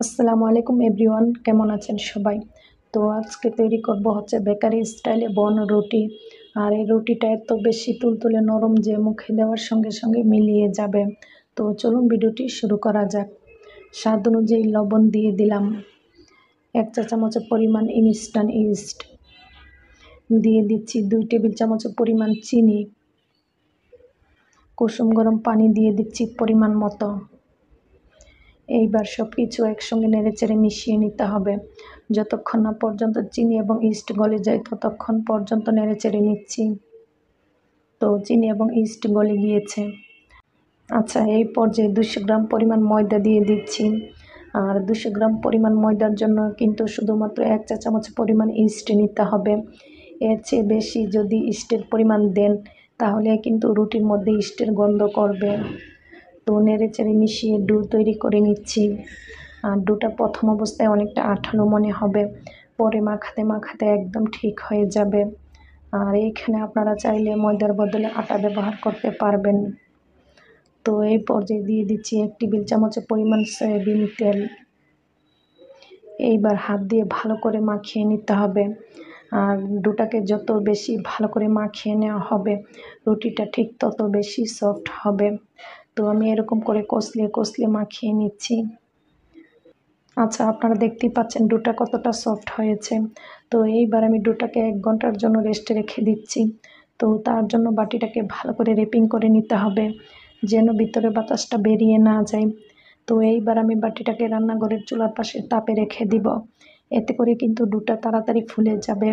আসসালামু আলাইকুম এভরিওয়ান, কেমন আছেন সবাই? তো আজকে তৈরি করব হচ্ছে বেকারি স্টাইলে বন রুটি। আর এই রুটিটা এত বেশি তুলতুলে নরম যে মুখে দেওয়ার সঙ্গে সঙ্গে মিলিয়ে যাবে। তো চলুন ভিডিওটি শুরু করা যাক। স্বাদ অনুযায়ী লবণ দিয়ে দিলাম, 1 চা চামচের পরিমাণ ইনস্ট্যান্ট ইস্ট দিয়ে দিচ্ছি, 2 টেবিল চামচের পরিমাণ চিনি, কুসুম গরম পানি দিয়ে দিচ্ছি পরিমাণ মতো। এইবার সব কিছু একসঙ্গে নেড়েচেড়ে মিশিয়ে নিতে হবে। যতক্ষণ না পর্যন্ত চিনি এবং ইস্ট গলে যায় ততক্ষণ পর্যন্ত নেড়েচেড়ে নিচ্ছি। তো চিনি এবং ইস্ট গলে গিয়েছে। আচ্ছা, এই পর্যায়ে 200 গ্রাম পরিমাণ ময়দা দিয়ে দিচ্ছি। আর 200 গ্রাম পরিমাণ ময়দার জন্য কিন্তু শুধুমাত্র 1 চা চামচ পরিমাণ ইস্ট নিতে হবে। এর চেয়ে বেশি যদি ইস্টের পরিমাণ দেন তাহলে কিন্তু রুটির মধ্যে ইস্টের গন্ধ করবে। তো নেড়েচেড়ে মিশিয়ে ডো তৈরি করে নিচ্ছি। আর ডোটা প্রথম অবস্থায় অনেকটা আঠালো মনে হবে, পরে মাখাতে মাখাতে একদম ঠিক হয়ে যাবে। আর এইখানে আপনারা চাইলে ময়দার বদলে আটা ব্যবহার করতে পারবেন। তো এই পর্যায়ে দিয়ে দিচ্ছি 1 টেবিল চামচের পরিমাণ সয়াবিন তেল। এইবার হাত দিয়ে ভালো করে মাখিয়ে নিতে হবে। আর ডোটাকে যত বেশি ভালো করে মাখিয়ে নেওয়া হবে রুটিটা ঠিক তত বেশি সফট হবে। তো আমি এরকম করে কষলে কষলে মাখিয়ে নিচ্ছি। আচ্ছা, আপনারা দেখতেই পাচ্ছেন ডোটা কতটা সফট হয়েছে। তো এইবার আমি ডোটাকে 1 ঘন্টার জন্য রেস্টে রেখে দিচ্ছি। তো তার জন্য বাটিটাকে ভালো করে র্যাপিং করে নিতে হবে যেন ভিতরে বাতাসটা বেরিয়ে না যায়। তো এইবার আমি বাটিটাকে রান্নাঘরের চুলার পাশে তাপে রেখে দিব, এতে করে কিন্তু ডোটা তাড়াতাড়ি ফুলে যাবে।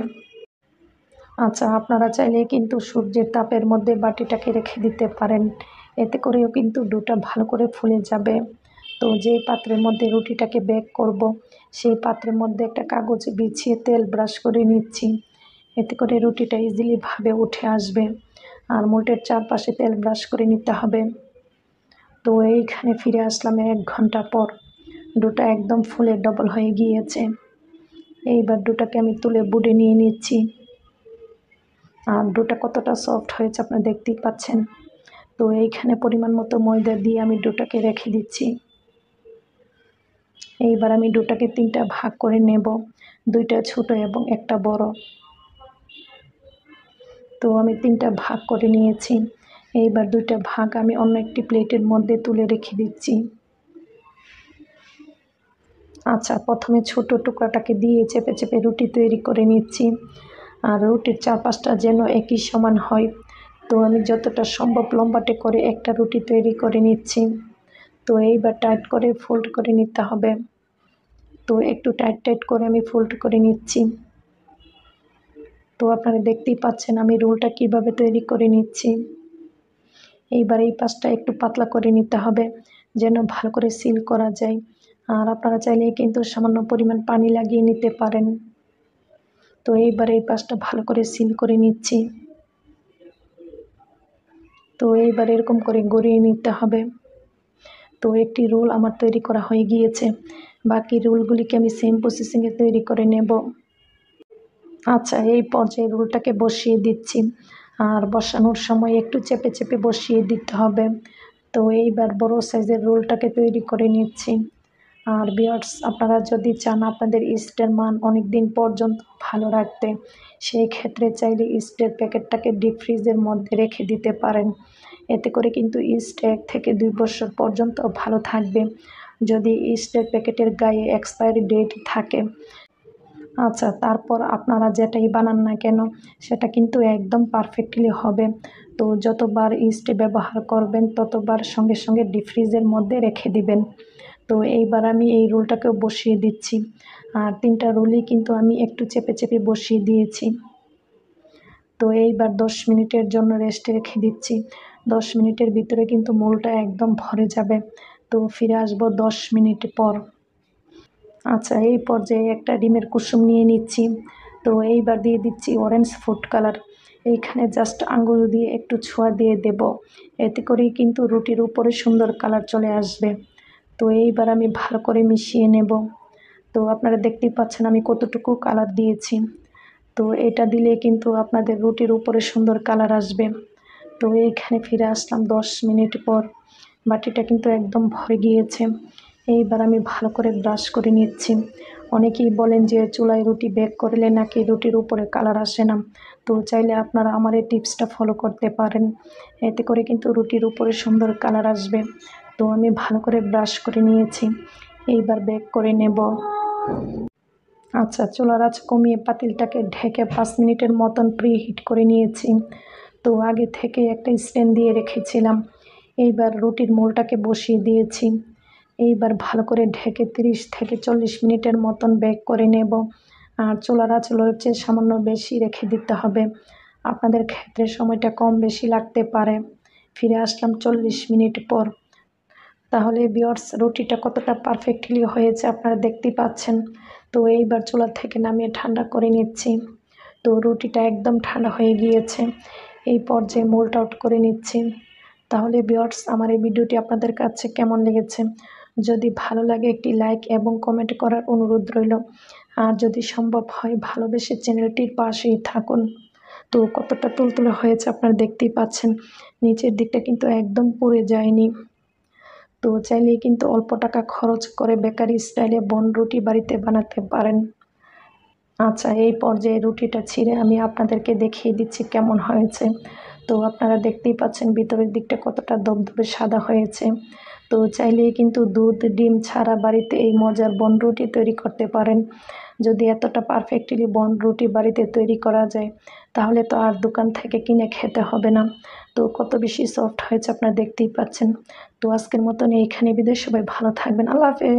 আচ্ছা, আপনারা চাইলে কিন্তু সূর্যের তাপের মধ্যে বাটিটাকে রেখে দিতে পারেন, এতে করেও কিন্তু ডোটা ভালো করে ফুলে যাবে। তো যেই পাত্রের মধ্যে রুটিটাকে বেক করব সেই পাত্রের মধ্যে একটা কাগজে বিছিয়ে তেল ব্রাশ করে নিচ্ছি, এতে করে রুটিটা ইজিলিভাবে উঠে আসবে। আর মোল্ডের চারপাশে তেল ব্রাশ করে নিতে হবে। তো এইখানে ফিরে আসলাম 1 ঘন্টা পর। ডোটা একদম ফুলে ডবল হয়ে গিয়েছে। এইবার ডোটাকে আমি তুলে বুডে নিয়ে নিচ্ছি। আর ডোটা কতটা সফট হয়েছে আপনারা দেখতেই পাচ্ছেন। তো এইখানে পরিমাণ মতো ময়দা দিয়ে আমি ডোটাকে রেখে দিচ্ছি। এইবার আমি ডোটাকে 3টা ভাগ করে নেব, 2টা ছোট এবং একটা বড়। তো আমি 3টা ভাগ করে নিয়েছি। এইবার 2টা ভাগ আমি অন্য একটি প্লেটের মধ্যে তুলে রেখে দিচ্ছি। আচ্ছা, প্রথমে ছোট টুকরাটাকে দিয়ে চেপে চেপে রুটি তৈরি করে নিচ্ছি। আর রুটির চারপাশটা যেন একই সমান হয়। তো আমি যতটা সম্ভব লম্বাটে করে একটা রুটি তৈরি করে নিচ্ছি। তো এইবার টাইট করে ফোল্ড করে নিতে হবে। তো একটু টাইট টাইট করে আমি ফোল্ড করে নিচ্ছি। তো আপনারা দেখতেই পাচ্ছেন আমি রোলটা কিভাবে তৈরি করে নিচ্ছি। এইবার এই পাশটা একটু পাতলা করে নিতে হবে যেন ভালো করে সিল করা যায়। আর আপনারা চাইলে কিন্তু সামান্য পরিমাণ পানি লাগিয়ে নিতে পারেন। তো এইবার এই পাশটা ভালো করে সিল করে নিচ্ছি। তো এইবার এরকম করে গড়িয়ে নিতে হবে। তো একটি রোল আমার তৈরি করা হয়ে গিয়েছে, বাকি রোলগুলিকে আমি সেম প্রসেসিংয়ে তৈরি করে নেব। আচ্ছা, এই পর্যায়ে রোলটাকে বসিয়ে দিচ্ছি। আর বসানোর সময় একটু চেপে চেপে বসিয়ে দিতে হবে। তো এইবার বড় সাইজের রোলটাকে তৈরি করে নিচ্ছি। আর ভিউয়ার্স, আপনারা যদি চান আপনাদের ইস্টের মান অনেক দিন পর্যন্ত ভালো রাখতে, সেই ক্ষেত্রে চাইলে ইস্টের প্যাকেটটাকে ডিপ ফ্রিজের মধ্যে রেখে দিতে পারেন। এতে করে কিন্তু ইস্ট 1 থেকে 2 বছর পর্যন্ত ভালো থাকবে যদি ইস্টের প্যাকেটের গায়ে এক্সপায়ারি ডেট থাকে। আচ্ছা, তারপর আপনারা যেটাই বানান না কেন সেটা কিন্তু একদম পারফেক্টলি হবে। তো যতবার ইস্ট ব্যবহার করবেন ততবার সঙ্গে সঙ্গে ডিপ ফ্রিজের মধ্যে রেখে দিবেন। তো এইবার আমি এই রোলটাকেও বসিয়ে দিচ্ছি। আর 3টা রোলই কিন্তু আমি একটু চেপে চেপে বসিয়ে দিয়েছি। তো এইবার 10 মিনিটের জন্য রেস্টে রেখে দিচ্ছি। 10 মিনিটের ভিতরে কিন্তু মোলটা একদম ভরে যাবে। তো ফিরে আসবো 10 মিনিট পর। আচ্ছা, এই পর্যায়ে একটা ডিমের কুসুম নিয়ে নিচ্ছি। তো এইবার দিয়ে দিচ্ছি অরেঞ্জ ফুড কালার। এইখানে জাস্ট আঙুল দিয়ে একটু ছোঁয়া দিয়ে দেব, এতে করেই কিন্তু রুটির উপরে সুন্দর কালার চলে আসবে। তো এইবার আমি ভালো করে মিশিয়ে নেব। তো আপনারা দেখতেই পাচ্ছেন আমি কতটুকু কালার দিয়েছি। তো এটা দিলে কিন্তু আপনাদের রুটির উপরে সুন্দর কালার আসবে। তো এইখানে ফিরে আসলাম 10 মিনিট পর। বাটিটা কিন্তু একদম ভরে গিয়েছে। এইবার আমি ভালো করে ব্রাশ করে নিচ্ছি। অনেকেই বলেন যে চুলায় রুটি বেক করলে নাকি রুটির উপরে কালার আসে না। তো চাইলে আপনারা আমার এই টিপসটা ফলো করতে পারেন। এতে করে কিন্তু রুটির উপরে সুন্দর কালার আসবে। তো আমি ভালো করে ব্রাশ করে নিয়েছি। এইবার বেক করে নেব। আচ্ছা, চুলার আঁচ কমিয়ে পাতিলটাকে ঢেকে 5 মিনিটের মতন প্রিহিট করে নিয়েছি। তো আগে থেকে একটা স্ট্যান্ড দিয়ে রেখেছিলাম। এইবার রুটির মোলটাকে বসিয়ে দিয়েছি। এইবার ভালো করে ঢেকে 30 থেকে 40 মিনিটের মতন বেক করে নেব। আর চুলার আঁচ লোর চেয়ে সামান্য বেশি রেখে দিতে হবে। আপনাদের ক্ষেত্রে সময়টা কম বেশি লাগতে পারে। ফিরে আসলাম 40 মিনিট পর। তাহলে ভিউয়ার্স, রুটিটা কতটা পারফেক্টলি হয়েছে আপনারা দেখতেই পাচ্ছেন। তো এইবার চুলা থেকে নামিয়ে ঠান্ডা করে নিচ্ছি। তো রুটিটা একদম ঠান্ডা হয়ে গিয়েছে। এই পর্যায়ে মোল্ড আউট করে নিচ্ছি। তাহলে ভিউয়ার্স, আমার এই ভিডিওটি আপনাদের কাছে কেমন লেগেছে? যদি ভালো লাগে একটি লাইক এবং কমেন্ট করার অনুরোধ রইল। আর যদি সম্ভব হয় ভালোবেসে চ্যানেলটির পাশেই থাকুন। তো কতটা তুলতুলে হয়েছে আপনারা দেখতেই পাচ্ছেন। নিচের দিকটা কিন্তু একদম পুড়ে যায়নি। তো চাইলেই কিন্তু অল্প টাকা খরচ করে বেকারি স্টাইলে বনরুটি বাড়িতে বানাতে পারেন। আচ্ছা, এই পর্যায়ে রুটিটা ছিঁড়ে আমি আপনাদেরকে দেখিয়ে দিচ্ছি কেমন হয়েছে। তো আপনারা দেখতেই পাচ্ছেন ভিতরের দিকটা কতটা ধবধবে সাদা হয়েছে। তো চাইলেই কিন্তু দুধ, ডিম ছাড়া বাড়িতে এই মজার বনরুটি তৈরি করতে পারেন। যদি এতটা পারফেক্টলি বনরুটি বাড়িতে তৈরি করা যায়, তাহলে তো আর দোকান থেকে কিনে খেতে হবে না। তো কত বেশি সফট হয়েছে আপনারা দেখতেই পাচ্ছেন। তো আজকের মতন এইখানে বিদায়। সবাই ভালো থাকবেন। আল্লাহ হাফেজ।